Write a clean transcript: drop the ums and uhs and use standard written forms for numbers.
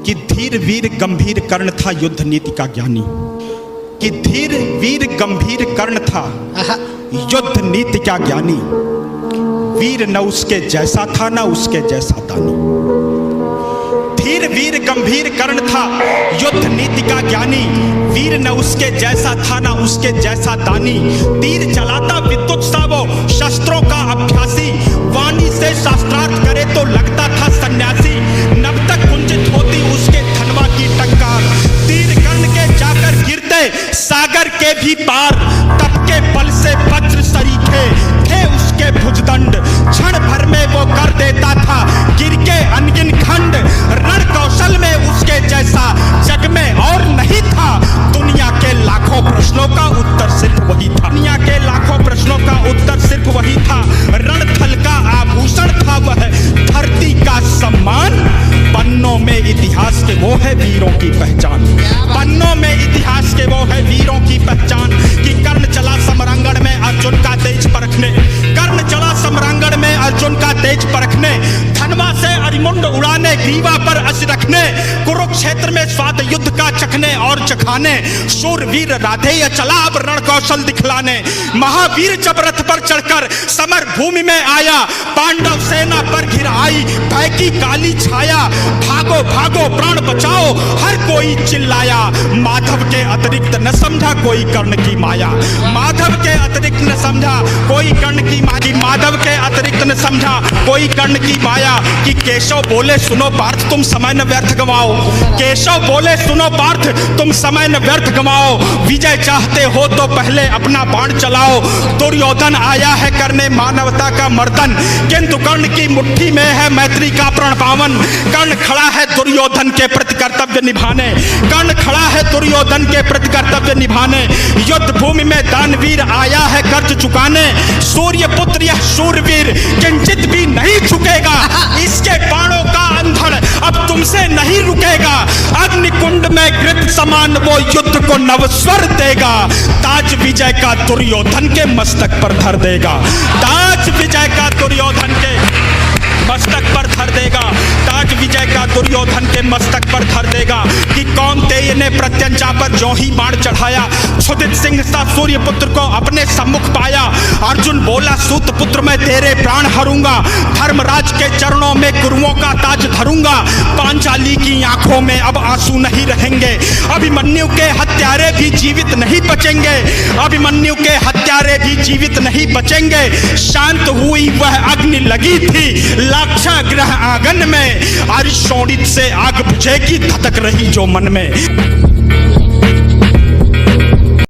कि धीर वीर गंभीर कर्ण था युद्ध नीति का ज्ञानी, कि धीर वीर गंभीर कर्ण था युद्ध नीति का ज्ञानी। वीर न उसके जैसा था न उसके जैसा दानी। धीर वीर गंभीर कर्ण था युद्ध नीति का ज्ञानी। वीर न उसके जैसा था न उसके जैसा दानी। तीर चलाता विद्युत सा वो शस्त्रों का अभ्यासी। वाणी से शास्त्रार्थ करे तो लगता था सन्यासी। नब तक कुंजित होती उसके धनवा की टंकार। तीर कर्ण के जाकर गिरते सागर के भी पार। तप के बल से वज्र सरीखे थे उसके भुजदंड। क्षण भर में वो कर देता था गिर के अनगिन खंड। रण कौशल में उसके जैसा जग में और नहीं था। दुनिया के लाखों प्रश्नों का उत्तर सिर्फ वही था। दुनिया के लाखों प्रश्नों का उत्तर सिर्फ वही था। रणथल का आभूषण था वह, धरती का सम्मान। पन्नों में इतिहास के वो है वीरों की पहचान। पन्नों में इतिहास के वो है वीरों की पहचान। कि कर्ण चला समरांगण में अर्जुन का तेज परखने। कर्ण चला समरांगण में अर्जुन का तेज परखने। धनवा से अरिमुंड उड़ाने, ग्रीवा पर अस रखने। कुरुक्षेत्र में स्वाद युद्ध का चखने और चखाने। शूरवीर राधेय चला अब रण कौशल दिखलाने। महावीर जब रथ पर चढ़कर समर भूमि में आया। पांडव सेना पर घिर आई भय की काली छाया। भागो भागो प्राण बचाओ हर कोई चिल्लाया। माधव के अतिरिक्त न समझा कोई कर्ण की माया। माधव के अतिरिक्त न समझा कोई कर्ण की माया। माधव के अतिरिक्त न समझा कोई कर्ण की माया। कि केशव बोले सुनो पार्थ तुम समय न व्यर्थ गवाओ। केशव बोले सुनो पार्थ तुम समय न व्यर्थ गवाओ। विजय चाहते हो तो पहले अपना बाण चलाओ। दुर्योधन आया है करने मानवता का मर्दन। किंतु कर्ण की मुट्ठी में है मैत्री का प्रण पावन। कर्ण खड़ा है दुर्योधन के प्रति कर्तव्य निभाने। कर्ण खड़ा है दुर्योधन के प्रति कर्तव्य निभाने। युद्ध भूमि में दानवीर आया है कर्ज चुकाने। सूर्य पुत्र यह शूरवीर किंचित भी नहीं झुकेगा। इसके बाणों का अंधड़ अब तुमसे नहीं रुकेगा। अग्निकुंड में घृत समान वो युद्ध को नवस्वर देगा। ताज विजय का दुर्योधन के मस्तक पर धर देगा। ताज विजय का दुर्योधन के मस्तक पर धर देगा। ताज विजय का दुर्योधन के मस्तक पर धर देगा। कि कौन्तेय ने प्रत्यंचा पर जो ही बाण चढ़ाया। क्षुधित सिंह सा सूर्य पुत्र को अपने सम्मुख पाया। अर्जुन बोला सूत पुत्र मैं तेरे प्राण हरूंगा। धर्मराज के चरणों में कुरुओं का ताज धरूंगा। पांचाली की आंखों में अब आंसू नहीं रहेंगे। अभिमन्यु के हत्यारे भी जीवित नहीं बचेंगे। अभिमन्यु के हत्यारे भी जीवित नहीं बचेंगे। शांत हुई वह अग्नि लगी थी लाक्षागृह आंगन में। अरिशोणित से आग बुझेगी धधक रही जो मन में।